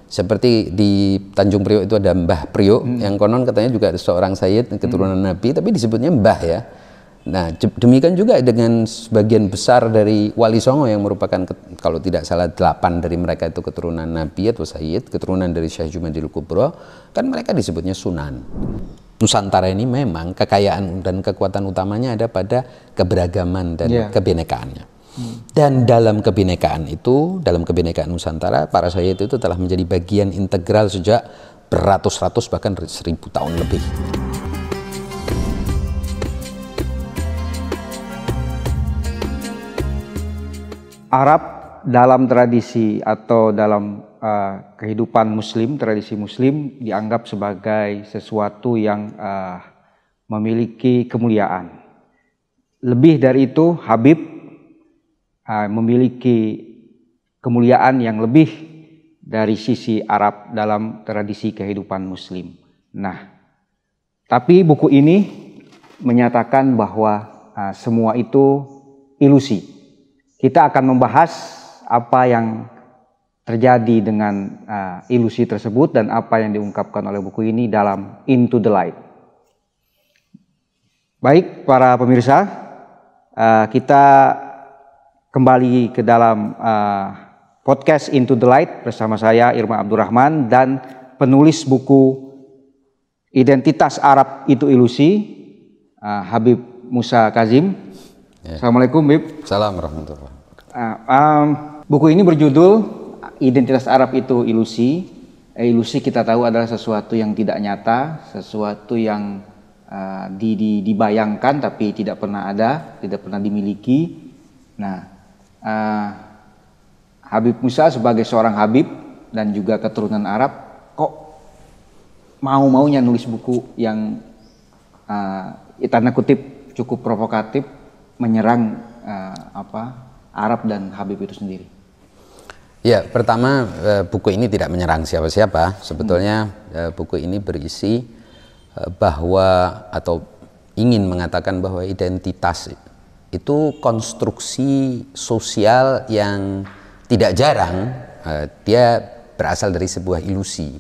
Seperti di Tanjung Priok itu ada Mbah Priok yang konon katanya juga seorang sayyid keturunan Nabi, tapi disebutnya Mbah ya. Nah, demikian juga dengan sebagian besar dari Wali Songo yang merupakan kalau tidak salah 8 dari mereka itu keturunan Nabi atau sayyid, keturunan dari Syekh Jumadil Kubro, kan mereka disebutnya Sunan. Nusantara ini memang kekayaan dan kekuatan utamanya ada pada keberagaman dan kebinekaannya. Dan dalam kebinekaan itu, dalam kebinekaan Nusantara, para sayyid itu telah menjadi bagian integral sejak beratus-ratus bahkan 1000 tahun lebih. Arab dalam tradisi atau dalam kehidupan Muslim, tradisi Muslim dianggap sebagai sesuatu yang memiliki kemuliaan. Lebih dari itu, Habib memiliki kemuliaan yang lebih dari sisi Arab dalam tradisi kehidupan Muslim. Nah, tapi buku ini menyatakan bahwa semua itu ilusi. Kita akan membahas apa yang terjadi dengan ilusi tersebut dan apa yang diungkapkan oleh buku ini dalam Into the Light. Baik para pemirsa, kita kembali ke dalam podcast Into the Light bersama saya Irma Abdurrahman dan penulis buku Identitas Arab Itu Ilusi, Habib Musa Kazim. Assalamualaikum, Bib. Salam warahmatullahi wabarakatuh. Buku ini berjudul Identitas Arab Itu Ilusi. Ilusi kita tahu adalah sesuatu yang tidak nyata, sesuatu yang dibayangkan tapi tidak pernah ada, tidak pernah dimiliki. Nah, Habib Musa sebagai seorang Habib dan juga keturunan Arab, kok mau-maunya nulis buku yang tanda kutip cukup provokatif menyerang Arab dan Habib itu sendiri? Ya, pertama buku ini tidak menyerang siapa-siapa. Sebetulnya buku ini berisi bahwa atau ingin mengatakan bahwa identitas itu konstruksi sosial yang tidak jarang dia berasal dari sebuah ilusi,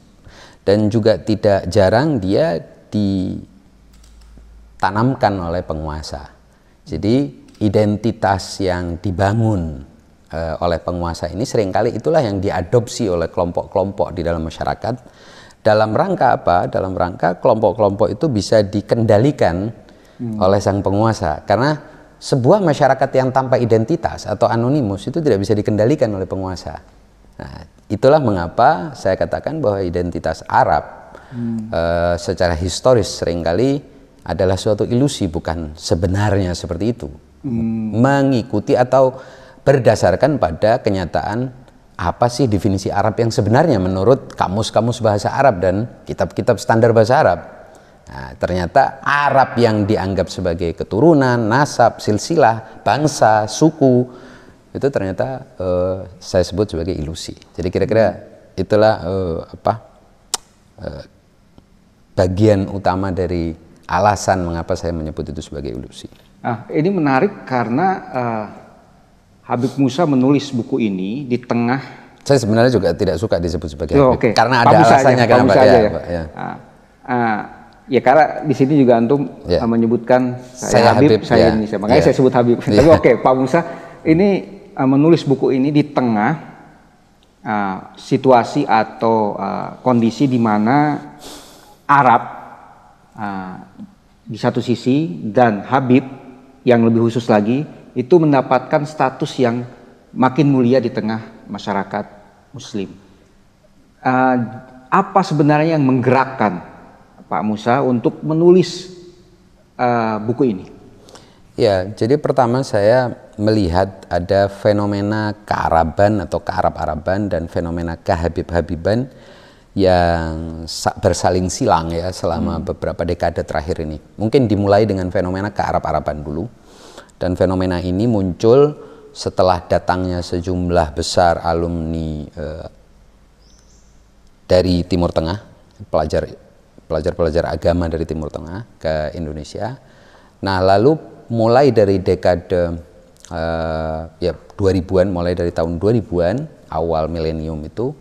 dan juga tidak jarang dia ditanamkan oleh penguasa. Jadi identitas yang dibangun oleh penguasa ini seringkali itulah yang diadopsi oleh kelompok-kelompok di dalam masyarakat. Dalam rangka apa? Dalam rangka kelompok-kelompok itu bisa dikendalikan oleh sang penguasa. Karena sebuah masyarakat yang tanpa identitas atau anonimus itu tidak bisa dikendalikan oleh penguasa. Nah, itulah mengapa saya katakan bahwa identitas Arab secara historis seringkali adalah suatu ilusi, bukan sebenarnya seperti itu. Mengikuti atau berdasarkan pada kenyataan apa sih definisi Arab yang sebenarnya menurut kamus-kamus bahasa Arab dan kitab-kitab standar bahasa Arab. Nah, ternyata Arab yang dianggap sebagai keturunan, nasab, silsilah, bangsa, suku, itu ternyata saya sebut sebagai ilusi. Jadi kira-kira itulah bagian utama dari alasan mengapa saya menyebut itu sebagai ilusi. Nah, ini menarik karena Habib Musa menulis buku ini di tengah. Saya sebenarnya juga tidak suka disebut sebagai Habib, karena ada Musa alasannya aja, kenapa ya. Ya karena di sini juga antum menyebutkan saya Habib, saya ini, makanya saya sebut Habib. Tapi Pak Musa ini menulis buku ini di tengah situasi atau kondisi di mana Arab di satu sisi dan Habib yang lebih khusus lagi itu mendapatkan status yang makin mulia di tengah masyarakat Muslim. Apa sebenarnya yang menggerakkan Pak Musa untuk menulis buku ini? Ya, jadi pertama saya melihat ada fenomena kearaban atau kearab-araban dan fenomena kehabib-habiban yang bersaling silang ya selama beberapa dekade terakhir ini. Mungkin dimulai dengan fenomena kearab-araban dulu, dan fenomena ini muncul setelah datangnya sejumlah besar alumni dari Timur Tengah, pelajar-pelajar agama dari Timur Tengah ke Indonesia. Nah, lalu mulai dari dekade 2000-an, mulai dari tahun 2000-an, awal milenium itu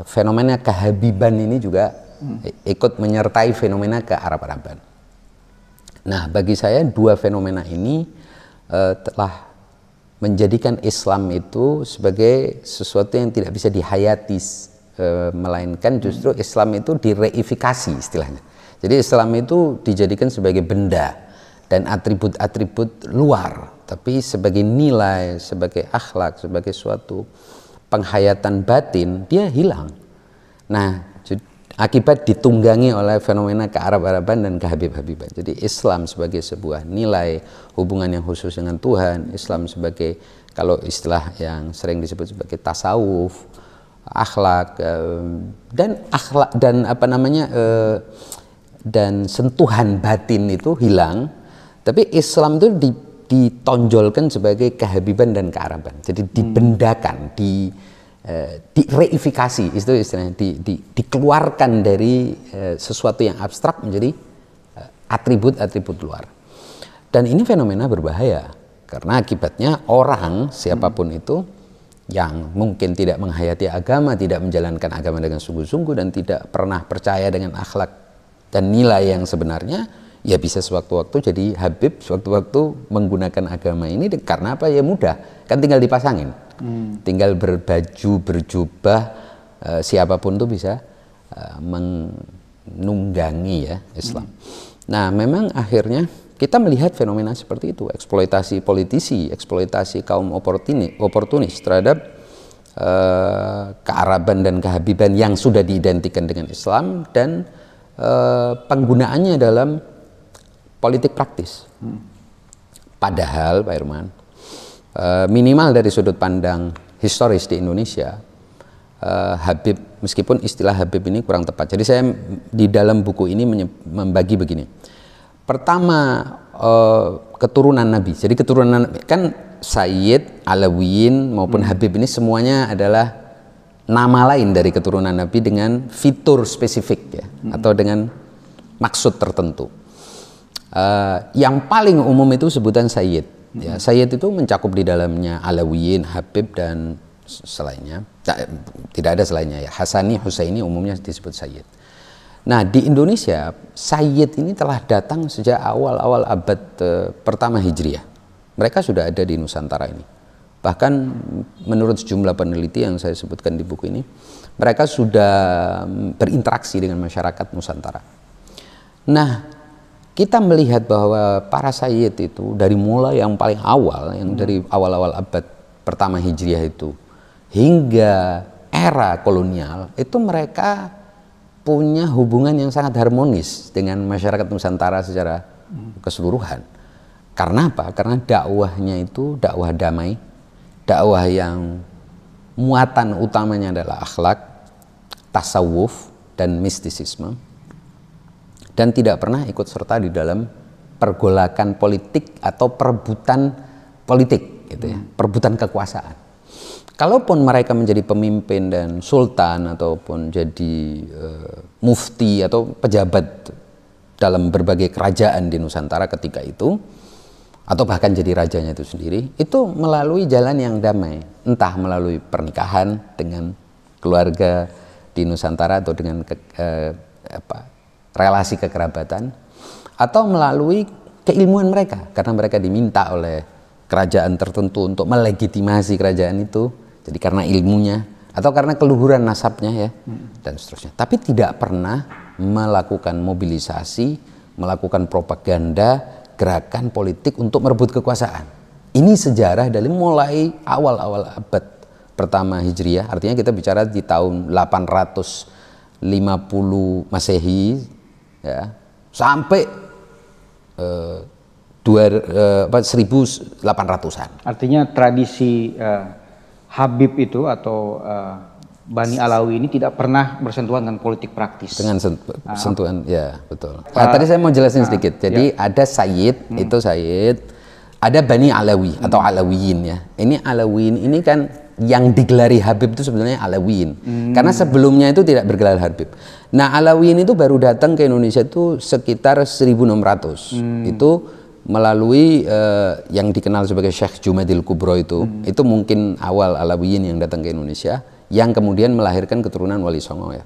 fenomena kehabiban ini juga ikut menyertai fenomena kearab-araban. Nah, bagi saya dua fenomena ini telah menjadikan Islam itu sebagai sesuatu yang tidak bisa dihayati, melainkan justru Islam itu direifikasi istilahnya. Jadi Islam itu dijadikan sebagai benda dan atribut-atribut luar, tapi sebagai nilai, sebagai akhlak, sebagai suatu penghayatan batin, dia hilang. Nah, akibat ditunggangi oleh fenomena kearab-araban dan kehabib-habiban. Jadi Islam sebagai sebuah nilai, hubungan yang khusus dengan Tuhan, Islam sebagai, kalau istilah yang sering disebut sebagai tasawuf, akhlak, dan sentuhan batin itu hilang. Tapi Islam itu ditonjolkan sebagai kehabiban dan kearaban. Jadi dibendakan, direifikasi, itu istilahnya, dikeluarkan dari sesuatu yang abstrak menjadi atribut-atribut luar. Dan ini fenomena berbahaya karena akibatnya orang siapapun itu yang mungkin tidak menghayati agama, tidak menjalankan agama dengan sungguh-sungguh dan tidak pernah percaya dengan akhlak dan nilai yang sebenarnya, ya bisa sewaktu-waktu jadi habib, sewaktu-waktu menggunakan agama ini. Karena apa? Ya mudah, kan tinggal dipasangin, tinggal berbaju, berjubah, siapapun tuh bisa menunggangi ya Islam. Nah, memang akhirnya kita melihat fenomena seperti itu, eksploitasi politisi, eksploitasi kaum oportunis terhadap kearaban dan kehabiban yang sudah diidentikan dengan Islam, dan penggunaannya dalam politik praktis. Padahal Pak Irman, minimal dari sudut pandang historis di Indonesia, Habib, meskipun istilah Habib ini kurang tepat, jadi saya di dalam buku ini membagi begini. Pertama, keturunan Nabi. Jadi keturunan kan Sayyid, Alawiyin maupun Habib ini semuanya adalah nama lain dari keturunan Nabi dengan fitur spesifik ya, atau dengan maksud tertentu. Yang paling umum itu sebutan Sayyid. Ya, Sayyid itu mencakup di dalamnya Alawiyin, Habib dan selainnya. Tidak ada selainnya ya. Hasani, Husaini umumnya disebut Sayyid. Nah, di Indonesia Sayyid ini telah datang sejak awal-awal abad pertama Hijriah. Mereka sudah ada di Nusantara ini. Bahkan menurut sejumlah peneliti yang saya sebutkan di buku ini, mereka sudah berinteraksi dengan masyarakat Nusantara. Nah, kita melihat bahwa para Sayyid itu dari mulai yang paling awal, yang dari awal-awal abad pertama Hijriah itu hingga era kolonial, itu mereka punya hubungan yang sangat harmonis dengan masyarakat Nusantara secara keseluruhan. Karena apa? Karena dakwahnya itu dakwah damai, dakwah yang muatan utamanya adalah akhlak, tasawuf, dan mistisisme, dan tidak pernah ikut serta di dalam pergolakan politik atau perebutan politik, gitu ya, perebutan kekuasaan. Kalaupun mereka menjadi pemimpin dan sultan ataupun jadi mufti atau pejabat dalam berbagai kerajaan di Nusantara ketika itu, atau bahkan jadi rajanya itu sendiri, itu melalui jalan yang damai, entah melalui pernikahan dengan keluarga di Nusantara atau dengan relasi kekerabatan, atau melalui keilmuan mereka, karena mereka diminta oleh kerajaan tertentu untuk melegitimasi kerajaan itu, jadi karena ilmunya atau karena keluhuran nasabnya ya, dan seterusnya. Tapi tidak pernah melakukan mobilisasi, melakukan propaganda, gerakan politik untuk merebut kekuasaan. Ini sejarah dari mulai awal-awal abad pertama Hijriah, artinya kita bicara di tahun 850 Masehi ya, sampai 1800-an. Artinya tradisi Habib itu atau Bani Alawi ini tidak pernah bersentuhan dengan politik praktis. Dengan sentuhan, ya betul. Tadi saya mau jelasin sedikit. Jadi ada Sayyid, itu Sayyid. Ada Bani Alawi atau Alawiyin ya. Ini Alawiyin ini kan yang digelari Habib itu sebenarnya Alawiyin. Karena sebelumnya itu tidak bergelar Habib. Nah, Alawiyin itu baru datang ke Indonesia itu sekitar 1600. Itu melalui yang dikenal sebagai Syekh Jumadil Kubro itu mungkin awal Alawiyin yang datang ke Indonesia, yang kemudian melahirkan keturunan Wali Songo ya.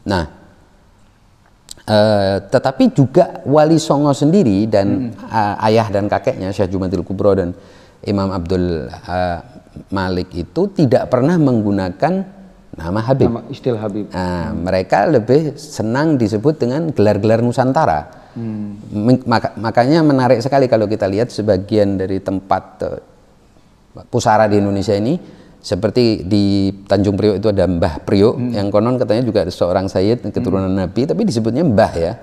Nah, tetapi juga Wali Songo sendiri dan ayah dan kakeknya Syekh Jumadil Kubro dan Imam Abdul Malik itu tidak pernah menggunakan nama Habib. Nama istilah Habib. Nah, mereka lebih senang disebut dengan gelar-gelar Nusantara. Makanya menarik sekali kalau kita lihat sebagian dari tempat pusara di Indonesia ini, seperti di Tanjung Priok itu ada Mbah Priok, yang konon katanya juga seorang sayyid keturunan Nabi, tapi disebutnya Mbah ya.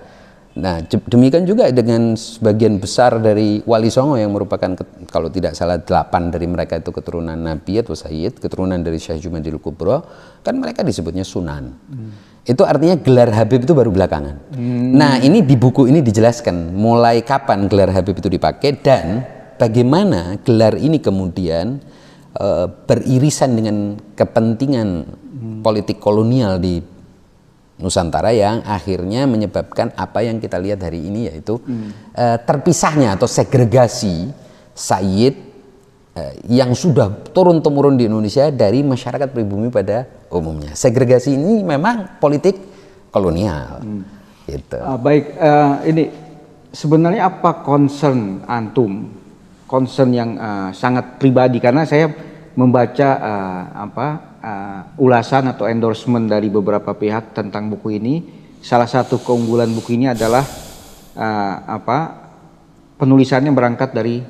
Nah, demikian juga dengan sebagian besar dari Wali Songo yang merupakan, kalau tidak salah 8 dari mereka itu keturunan Nabi atau Sayyid, keturunan dari Syekh Jumadil Kubro, kan mereka disebutnya Sunan. Itu artinya gelar Habib itu baru belakangan. Nah, ini di buku ini dijelaskan mulai kapan gelar Habib itu dipakai dan bagaimana gelar ini kemudian beririsan dengan kepentingan politik kolonial di Nusantara yang akhirnya menyebabkan apa yang kita lihat hari ini, yaitu terpisahnya atau segregasi sayyid yang sudah turun-temurun di Indonesia dari masyarakat pribumi pada umumnya. Segregasi ini memang politik kolonial. Gitu. Baik, ini sebenarnya apa concern antum? Concern yang sangat pribadi, karena saya membaca ulasan atau endorsement dari beberapa pihak tentang buku ini. Salah satu keunggulan buku ini adalah penulisannya berangkat dari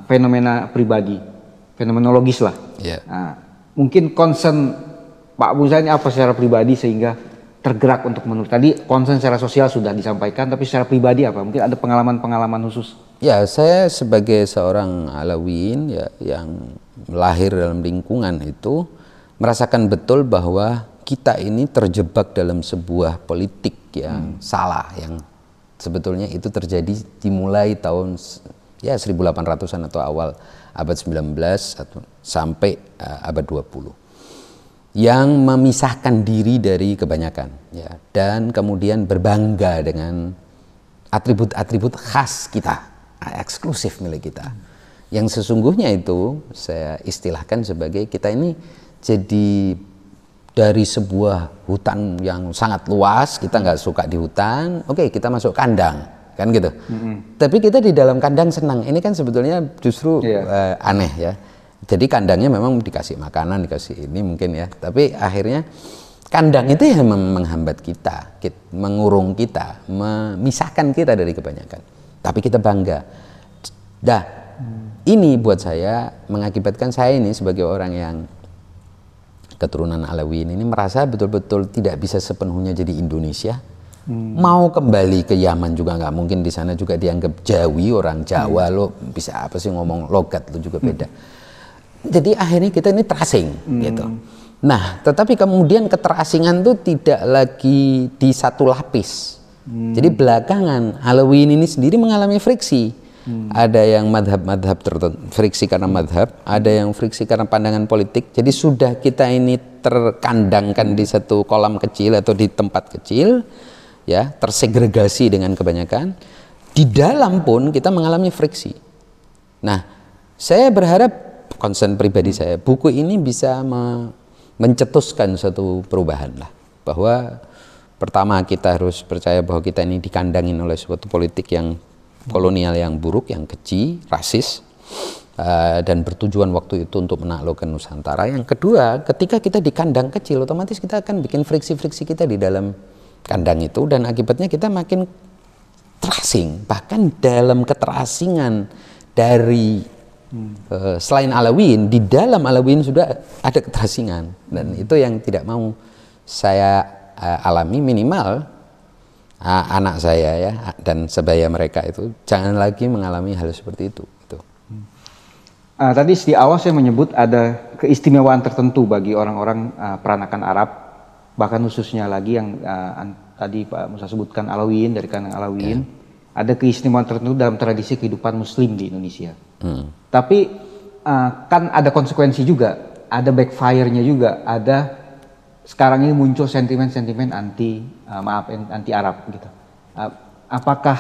fenomena pribadi, fenomenologis lah. Yeah. Mungkin concern Pak Musa ini apa secara pribadi sehingga tergerak untuk menulis? Tadi concern secara sosial sudah disampaikan, tapi secara pribadi apa? Mungkin ada pengalaman-pengalaman khusus? Ya, saya sebagai seorang Alawiyin ya, yang lahir dalam lingkungan itu merasakan betul bahwa kita ini terjebak dalam sebuah politik yang salah, yang sebetulnya itu terjadi dimulai tahun 1800-an atau awal abad 19 atau sampai abad 20, yang memisahkan diri dari kebanyakan ya, dan kemudian berbangga dengan atribut-atribut khas kita, eksklusif milik kita, yang sesungguhnya itu saya istilahkan sebagai kita ini jadi dari sebuah hutan yang sangat luas, kita nggak suka di hutan, oke, kita masuk kandang, kan gitu. Tapi kita di dalam kandang senang. Ini kan sebetulnya justru aneh ya. Jadi kandangnya memang dikasih makanan, dikasih ini mungkin ya. Tapi akhirnya kandang itu yang menghambat kita, mengurung kita, memisahkan kita dari kebanyakan. Tapi kita bangga. Dah, ini buat saya mengakibatkan saya ini sebagai orang yang keturunan Alawiyin ini merasa betul-betul tidak bisa sepenuhnya jadi Indonesia. Mau kembali ke Yaman juga nggak mungkin, di sana juga dianggap Jawi, orang Jawa, lo bisa apa sih ngomong logat lo juga beda. Jadi akhirnya kita ini terasing gitu. Nah, tetapi kemudian keterasingan itu tidak lagi di satu lapis. Jadi belakangan Alawiyin ini sendiri mengalami friksi. Ada yang madhab-madhab tertentu, friksi karena madhab, ada yang friksi karena pandangan politik. Jadi sudah kita ini terkandangkan di satu kolam kecil atau di tempat kecil, ya, tersegregasi dengan kebanyakan. Di dalam pun kita mengalami friksi. Nah, saya berharap, concern pribadi saya, buku ini bisa mencetuskan suatu perubahan lah, bahwa pertama kita harus percaya bahwa kita ini dikandangin oleh suatu politik yang kolonial, yang buruk, yang keji, rasis, dan bertujuan waktu itu untuk menaklukkan Nusantara. Yang kedua, ketika kita di kandang kecil, otomatis kita akan bikin friksi-friksi kita di dalam kandang itu, dan akibatnya kita makin terasing. Bahkan dalam keterasingan dari selain Alawiyin, di dalam Alawiyin sudah ada keterasingan, dan itu yang tidak mau saya alami. Minimal anak saya ya dan sebaya mereka itu jangan lagi mengalami hal seperti itu. Tadi di awal saya menyebut ada keistimewaan tertentu bagi orang-orang peranakan Arab, bahkan khususnya lagi yang tadi Pak Musa sebutkan Alawiyin, dari kalangan Alawiyin, ada keistimewaan tertentu dalam tradisi kehidupan Muslim di Indonesia. Tapi kan ada konsekuensi juga, ada backfire-nya juga, ada sekarang ini muncul sentimen-sentimen anti Arab gitu. Apakah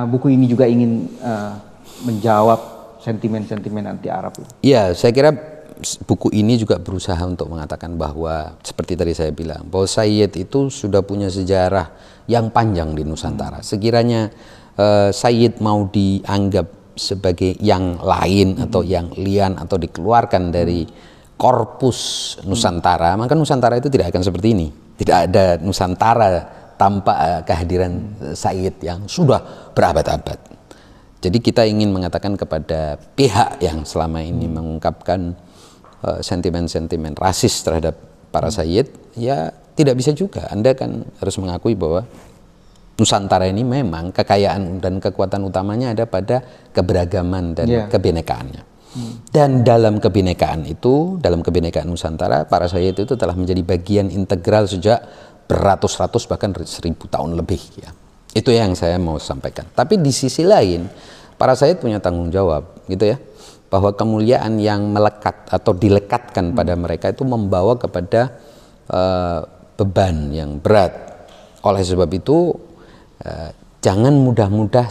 buku ini juga ingin menjawab sentimen-sentimen anti Arab? Ya, saya kira buku ini juga berusaha untuk mengatakan bahwa seperti tadi saya bilang bahwa Sayyid itu sudah punya sejarah yang panjang di Nusantara. Sekiranya Sayyid mau dianggap sebagai yang lain atau yang lian atau dikeluarkan dari korpus Nusantara, maka Nusantara itu tidak akan seperti ini. Tidak ada Nusantara tanpa kehadiran Sayyid yang sudah berabad-abad. Jadi kita ingin mengatakan kepada pihak yang selama ini mengungkapkan sentimen-sentimen rasis terhadap para Sayyid, ya tidak bisa juga. Anda kan harus mengakui bahwa Nusantara ini memang kekayaan dan kekuatan utamanya ada pada keberagaman dan kebinekaannya. Dan dalam kebinekaan itu, dalam kebinekaan Nusantara, para Sayyid itu telah menjadi bagian integral sejak beratus-ratus bahkan 1000 tahun lebih ya. Itu yang saya mau sampaikan. Tapi di sisi lain, para Sayyid punya tanggung jawab, gitu ya, bahwa kemuliaan yang melekat atau dilekatkan pada mereka itu membawa kepada beban yang berat. Oleh sebab itu, jangan mudah-mudah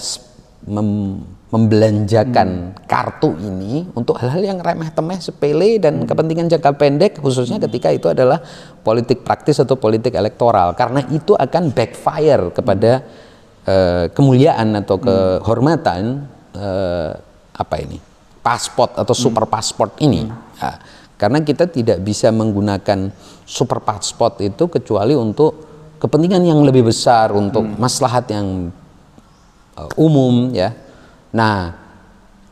membelanjakan kartu ini untuk hal-hal yang remeh-temeh, sepele dan kepentingan jangka pendek, khususnya ketika itu adalah politik praktis atau politik elektoral, karena itu akan backfire kepada kemuliaan atau kehormatan pasport atau super pasport ini. Nah, karena kita tidak bisa menggunakan super pasport itu kecuali untuk kepentingan yang lebih besar, untuk maslahat yang umum ya. Nah,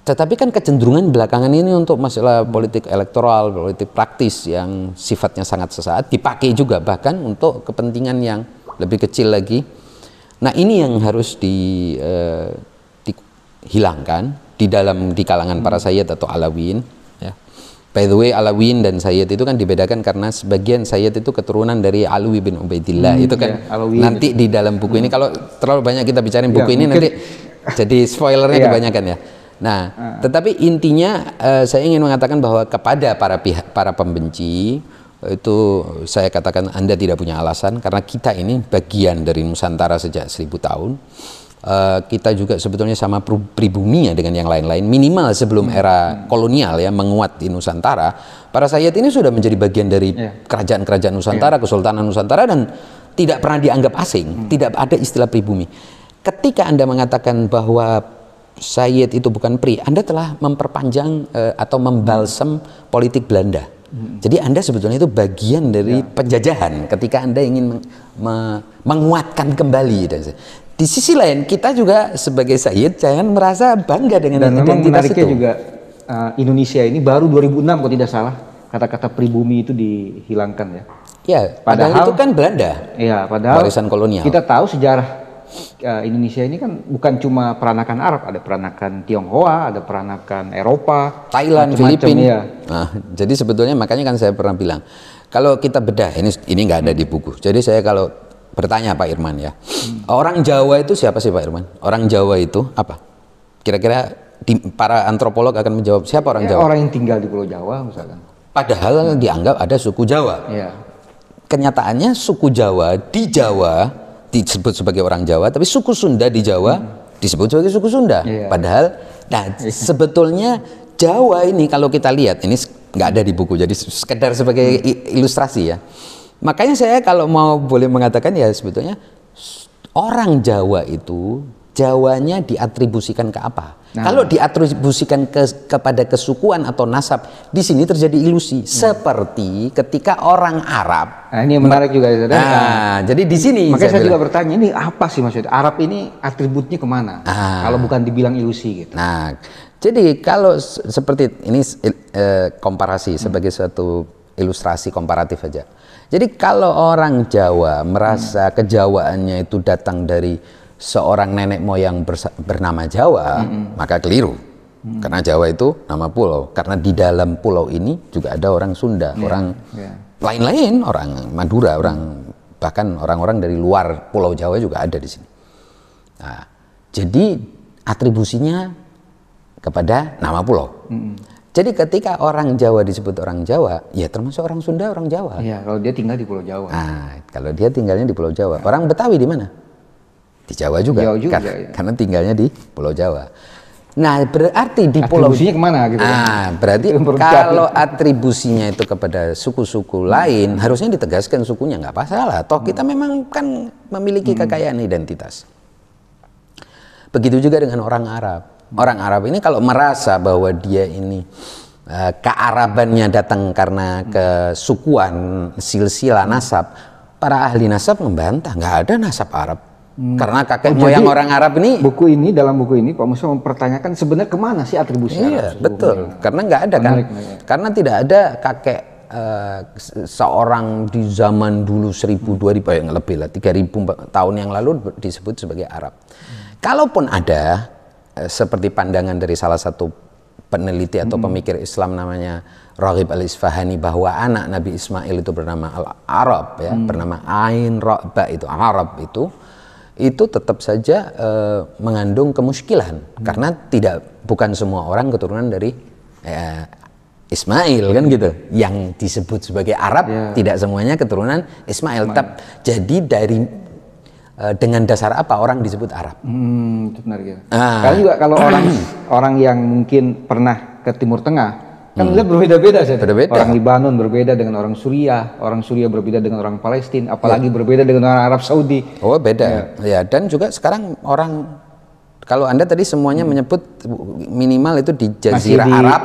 tetapi kan kecenderungan belakangan ini untuk masalah politik elektoral, politik praktis yang sifatnya sangat sesaat dipakai juga bahkan untuk kepentingan yang lebih kecil lagi. Nah, ini yang harus dihilangkan di kalangan para Sayyid atau Alawiyin ya. By the way, Alawiyin dan Sayyid itu kan dibedakan karena sebagian Sayyid itu keturunan dari Alwi bin Ubaidillah. Itu kan nanti di dalam buku ini, kalau terlalu banyak kita bicarain buku ini nanti jadi spoilernya kebanyakan ya. Nah, tetapi intinya saya ingin mengatakan bahwa kepada para pembenci itu saya katakan Anda tidak punya alasan, karena kita ini bagian dari Nusantara sejak 1000 tahun. Kita juga sebetulnya sama pribumi ya dengan yang lain-lain, minimal sebelum era kolonial ya menguat di Nusantara. Para Sayyid ini sudah menjadi bagian dari kerajaan-kerajaan Nusantara, Kesultanan Nusantara, dan tidak pernah dianggap asing. Tidak ada istilah pribumi. Ketika Anda mengatakan bahwa Sayyid itu bukan pri, Anda telah memperpanjang atau membalsam politik Belanda. Jadi Anda sebetulnya itu bagian dari penjajahan ketika Anda ingin menguatkan kembali. Di sisi lain kita juga sebagai Sayyid jangan merasa bangga dengan dan identitas menariknya itu. Juga Indonesia ini baru 2006 kalau tidak salah kata-kata pribumi itu dihilangkan ya. Ya, padahal itu kan Belanda. Iya, padahal warisan kolonial. Kita tahu sejarah Indonesia ini kan bukan cuma peranakan Arab, ada peranakan Tionghoa, ada peranakan Eropa, Thailand, Filipina. Ya. Nah, jadi sebetulnya makanya kan saya pernah bilang, kalau kita bedah ini nggak ada di buku. Jadi saya kalau bertanya Pak Irman ya, orang Jawa itu siapa sih Pak Irman? Orang Jawa itu apa? Kira-kira para antropolog akan menjawab siapa orang Jawa? Orang yang tinggal di Pulau Jawa misalkan. Padahal dianggap ada suku Jawa. Ya. Kenyataannya suku Jawa di Jawa disebut sebagai orang Jawa, tapi suku Sunda di Jawa disebut sebagai suku Sunda. Padahal, sebetulnya Jawa ini kalau kita lihat, ini nggak ada di buku, jadi sekedar sebagai ilustrasi ya. Makanya saya kalau mau boleh mengatakan ya sebetulnya orang Jawa itu Jawanya diatribusikan ke apa? Kalau diatribusikan kepada kesukuan atau nasab, di sini terjadi ilusi. Seperti ketika orang Arab. Nah, ini yang menarik juga. Jadi di sini. Makanya saya juga bertanya, ini apa sih maksudnya? Arab ini atributnya kemana? Kalau bukan dibilang ilusi gitu. Nah, jadi kalau seperti ini komparasi sebagai suatu ilustrasi komparatif aja. Jadi kalau orang Jawa merasa kejawaannya itu datang dari seorang nenek moyang bernama Jawa, maka keliru. Karena Jawa itu nama pulau. Karena di dalam pulau ini juga ada orang Sunda, orang lain-lain, orang Madura, bahkan orang-orang dari luar Pulau Jawa juga ada di sini. Nah, jadi atribusinya kepada nama pulau. Jadi ketika orang Jawa disebut orang Jawa, ya termasuk orang Sunda orang Jawa. Iya, kalau dia tinggal di Pulau Jawa. Nah, kalau dia tinggalnya di Pulau Jawa. Orang Betawi di mana? Di Jawa juga, Jawa juga karena tinggalnya di Pulau Jawa. Nah, berarti di pulau Atribusinya kemana gitu? Berarti kalau atribusinya itu kepada suku-suku lain, harusnya ditegaskan sukunya, nggak masalah. Toh kita memang kan memiliki kekayaan identitas. Begitu juga dengan orang Arab. Orang Arab ini kalau merasa bahwa dia ini kearabannya datang karena kesukuan, silsilah nasab, para ahli nasab membantah, nggak ada nasab Arab. Karena kakek moyang orang Arab ini, dalam buku ini Pak Musa mempertanyakan sebenarnya kemana sih atribusi iya, Arab? Betul, karena nggak ada kan, karena tidak ada kakek seorang di zaman dulu 1000-2000 yang lebih lah, 3000 tahun yang lalu disebut sebagai Arab. Kalaupun ada, seperti pandangan dari salah satu peneliti atau pemikir Islam namanya Raghib Al-Isfahani, bahwa anak Nabi Ismail itu bernama Al-Arab, ya, bernama Ain Ra'ba, itu Arab itu tetap saja mengandung kemuskilan karena bukan semua orang keturunan dari Ismail kan gitu, yang disebut sebagai Arab tidak semuanya keturunan Ismail. Jadi dengan dasar apa orang disebut Arab? Itu menarik ya. Karena juga kalau orang yang mungkin pernah ke Timur Tengah kan lihat berbeda-beda sih. Orang Libanon berbeda dengan orang Suriah berbeda dengan orang Palestina, apalagi berbeda dengan orang Arab Saudi. Oh, beda. Ya, dan juga sekarang orang, kalau Anda tadi semuanya menyebut minimal itu di Jazirah Arab,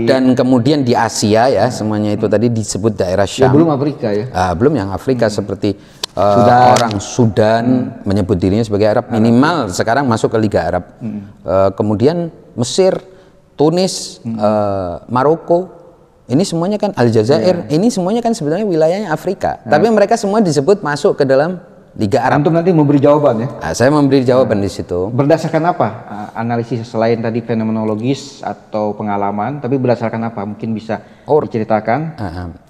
dan kemudian di Asia ya, semuanya itu tadi disebut daerah Syam. Ya, belum Afrika ya. Belum yang Afrika seperti orang Sudan menyebut dirinya sebagai Arab, minimal sekarang masuk ke Liga Arab. Kemudian Mesir, Tunis, Maroko, ini semuanya kan Aljazair, ini semuanya kan sebenarnya wilayahnya Afrika, tapi mereka semua disebut masuk ke dalam Liga Arab. Antum nanti memberi jawaban ya? Saya memberi jawaban di situ. Berdasarkan apa analisis selain tadi fenomenologis atau pengalaman, tapi berdasarkan apa? Mungkin bisa diceritakan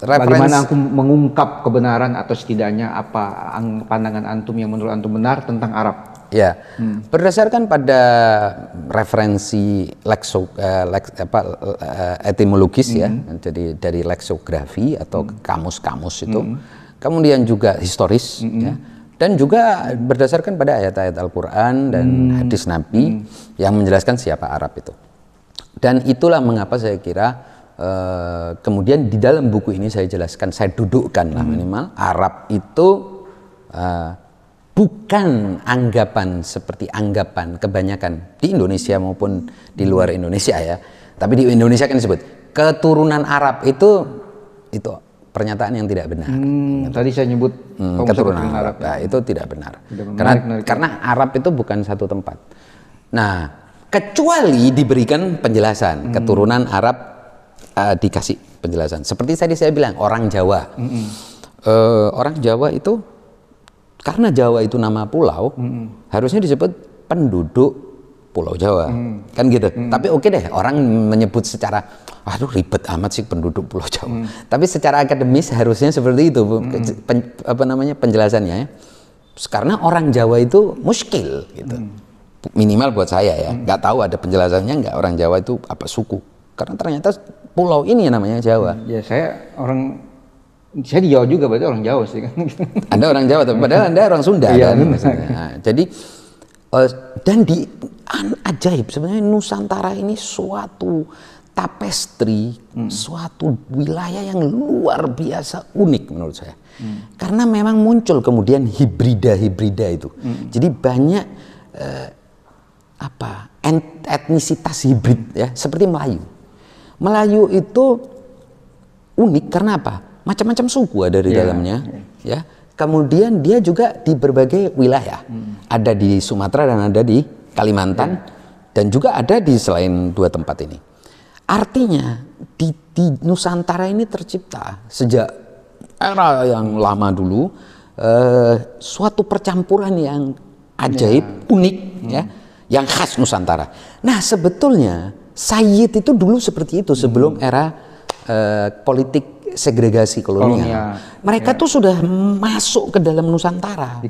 bagaimana antum mengungkap kebenaran atau setidaknya apa pandangan antum yang menurut antum benar tentang Arab? Ya, berdasarkan pada referensi etimologis ya, jadi dari leksografi atau kamus-kamus itu, kemudian juga historis, ya, dan juga berdasarkan pada ayat-ayat Al-Quran dan hadis Nabi yang menjelaskan siapa Arab itu. Dan itulah mengapa saya kira kemudian di dalam buku ini saya jelaskan, saya dudukkan lah minimal, Arab itu bukan anggapan seperti anggapan kebanyakan di Indonesia maupun di luar Indonesia ya. Tapi di Indonesia kan disebut keturunan Arab itu pernyataan yang tidak benar. Tadi saya nyebut keturunan Arab. Nah, itu tidak benar. Karena Arab itu bukan satu tempat. Nah, kecuali diberikan penjelasan keturunan Arab, dikasih penjelasan. Seperti tadi saya bilang orang Jawa. Orang Jawa itu karena Jawa itu nama pulau, harusnya disebut penduduk Pulau Jawa, kan gitu. Tapi oke deh, orang menyebut secara, aduh ribet amat sih penduduk Pulau Jawa. Tapi secara akademis harusnya seperti itu, penjelasannya. Karena orang Jawa itu muskil, gitu. Minimal buat saya ya, nggak tahu ada penjelasannya nggak orang Jawa itu apa suku. Karena ternyata pulau ini namanya Jawa. Ya saya di Jawa juga, berarti orang Jawa sih kan. Anda orang Jawa, tapi padahal Anda orang Sunda kan. Nah, jadi dan ajaib sebenarnya Nusantara ini suatu tapestri, suatu wilayah yang luar biasa unik menurut saya. Karena memang muncul kemudian hibrida itu. Jadi banyak etnisitas hibrid ya, seperti Melayu. Melayu itu unik karena apa? Macam-macam suku ada di dalamnya, ya. Kemudian dia juga di berbagai wilayah, ada di Sumatera dan ada di Kalimantan, dan juga ada di selain dua tempat ini. Artinya di Nusantara ini tercipta sejak era yang lama dulu suatu percampuran yang ajaib, unik, ya, yang khas Nusantara. Nah sebetulnya Sayyid itu dulu seperti itu sebelum era politik segregasi kolonial. Mereka tuh sudah masuk ke dalam Nusantara.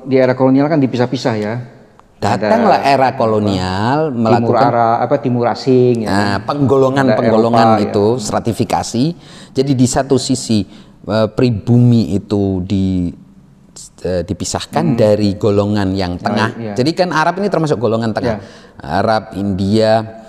Di era kolonial kan dipisah-pisah ya. Datanglah era kolonial melakukan timur asing. Ya. Penggolongan itu stratifikasi. Jadi di satu sisi pribumi itu dipisahkan dari golongan yang tengah. Jadi kan Arab ini termasuk golongan tengah. Arab, India,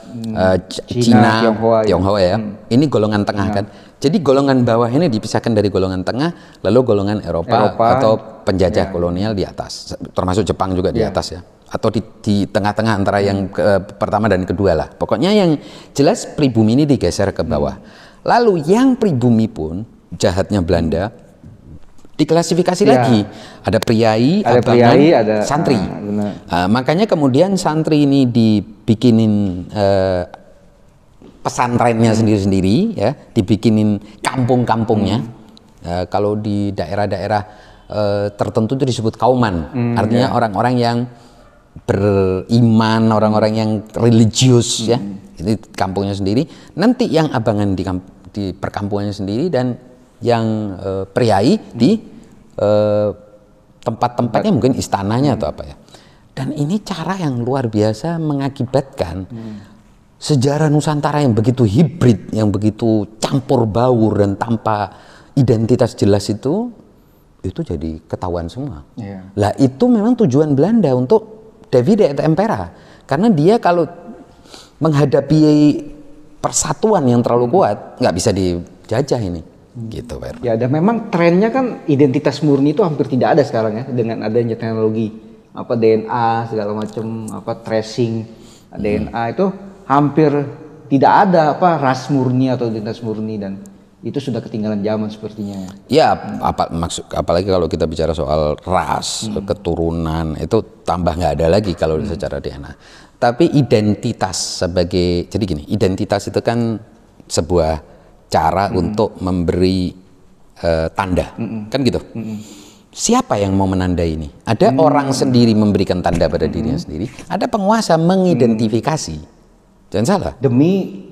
Cina, Tionghoa ya. Ini golongan tengah kan. Jadi golongan bawah ini dipisahkan dari golongan tengah, lalu golongan Eropa atau penjajah kolonial di atas. Termasuk Jepang juga di atas ya. Atau di tengah-tengah antara yang pertama dan kedua lah. Pokoknya yang jelas pribumi ini digeser ke bawah. Lalu yang pribumi pun jahatnya Belanda diklasifikasi lagi, ada priai, abangan, ada santri. Makanya kemudian santri ini dibikinin pesantrennya sendiri-sendiri, ya, dibikinin kampung-kampungnya. Kalau di daerah-daerah tertentu itu disebut kauman, artinya orang-orang yang beriman, orang-orang yang religius, ya, ini kampungnya sendiri. Nanti yang abangan di perkampungannya sendiri, dan yang priai di tempat-tempatnya mungkin istananya atau apa ya. Dan ini cara yang luar biasa mengakibatkan sejarah Nusantara yang begitu hibrid, yang begitu campur baur dan tanpa identitas jelas itu jadi ketahuan semua. Lah itu memang tujuan Belanda untuk divide et impera, karena dia kalau menghadapi persatuan yang terlalu kuat nggak bisa dijajah ini. Gitu, Pak. Ya, dan memang trennya kan identitas murni itu hampir tidak ada sekarang ya, dengan adanya teknologi apa DNA segala macam, apa tracing DNA itu hampir tidak ada apa ras murni atau identitas murni, dan itu sudah ketinggalan zaman sepertinya. Ya, apalagi kalau kita bicara soal ras, keturunan, itu tambah nggak ada lagi kalau secara DNA. Tapi identitas jadi gini, identitas itu kan sebuah cara untuk memberi tanda, kan gitu. Siapa yang mau menandai ini? Ada orang sendiri memberikan tanda pada dirinya sendiri, ada penguasa mengidentifikasi. Jangan salah. Demi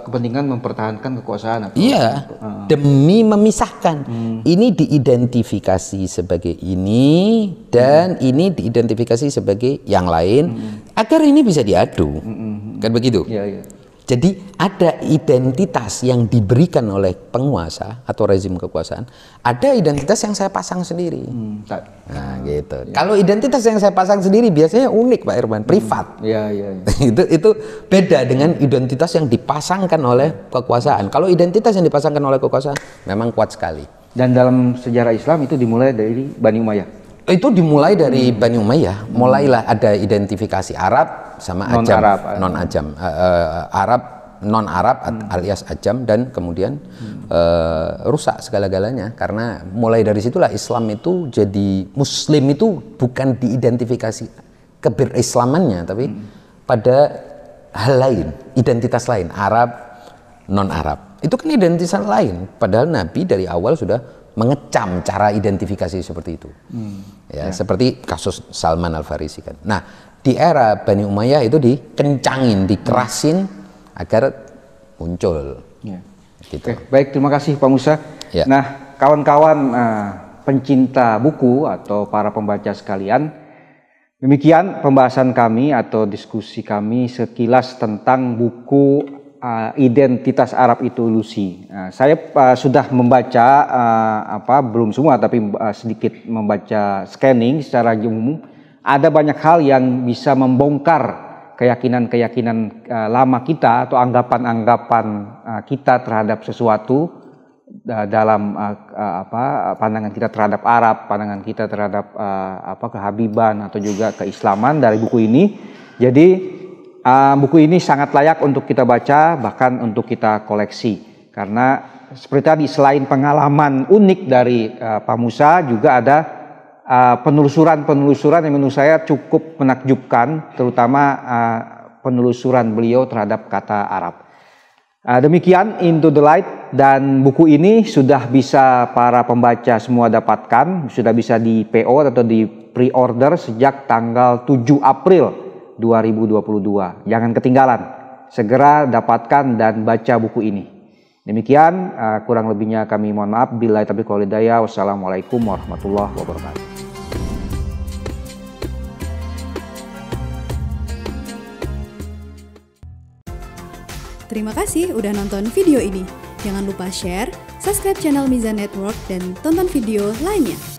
kepentingan mempertahankan kekuasaan. Iya, demi memisahkan. Ini diidentifikasi sebagai ini, dan ini diidentifikasi sebagai yang lain, agar ini bisa diadu. Kan begitu? Iya. Jadi ada identitas yang diberikan oleh penguasa atau rezim kekuasaan, ada identitas yang saya pasang sendiri. Nah gitu. Ya. Kalau identitas yang saya pasang sendiri biasanya unik, Pak Irman, privat. Iya. itu beda dengan identitas yang dipasangkan oleh kekuasaan. Kalau identitas yang dipasangkan oleh kekuasaan memang kuat sekali. Dan dalam sejarah Islam itu dimulai dari Bani Umayyah. Itu dimulai dari Bani Umayyah, mulailah ada identifikasi Arab sama Ajam, non-Ajam, Arab, non-Arab alias Ajam, dan kemudian rusak segala-galanya, karena mulai dari situlah Islam itu jadi Muslim itu bukan diidentifikasi keberislamannya, tapi pada hal lain, identitas lain, Arab, non-Arab. Itu kan identitas lain, padahal Nabi dari awal sudah mengecam cara identifikasi seperti itu. Seperti kasus Salman Al-Farisi kan. Nah, di era Bani Umayyah itu dikencangin, dikerasin agar muncul. Gitu. Oke, baik, terima kasih Pak Musa. Ya. Nah, kawan-kawan pencinta buku atau para pembaca sekalian, demikian pembahasan kami atau diskusi kami sekilas tentang buku Identitas Arab itu Ilusi. Saya sudah membaca belum semua, tapi sedikit membaca scanning secara umum. Ada banyak hal yang bisa membongkar keyakinan-keyakinan lama kita atau anggapan-anggapan kita terhadap sesuatu dalam pandangan kita terhadap Arab, pandangan kita terhadap kehabiban atau juga keislaman dari buku ini. Jadi buku ini sangat layak untuk kita baca, bahkan untuk kita koleksi. Karena seperti tadi, selain pengalaman unik dari Pak Musa, juga ada penelusuran yang menurut saya cukup menakjubkan, terutama penelusuran beliau terhadap kata Arab. Demikian Into the Light, dan buku ini sudah bisa para pembaca semua dapatkan, sudah bisa di PO atau di pre-order sejak tanggal 7 April 2022. Jangan ketinggalan, segera dapatkan dan baca buku ini. Demikian, kurang lebihnya kami mohon maaf. Billahi taufiq wal hidayah. Wassalamualaikum warahmatullahi wabarakatuh. Terima kasih udah nonton video ini. Jangan lupa share, subscribe channel Mizan Network, dan tonton video lainnya.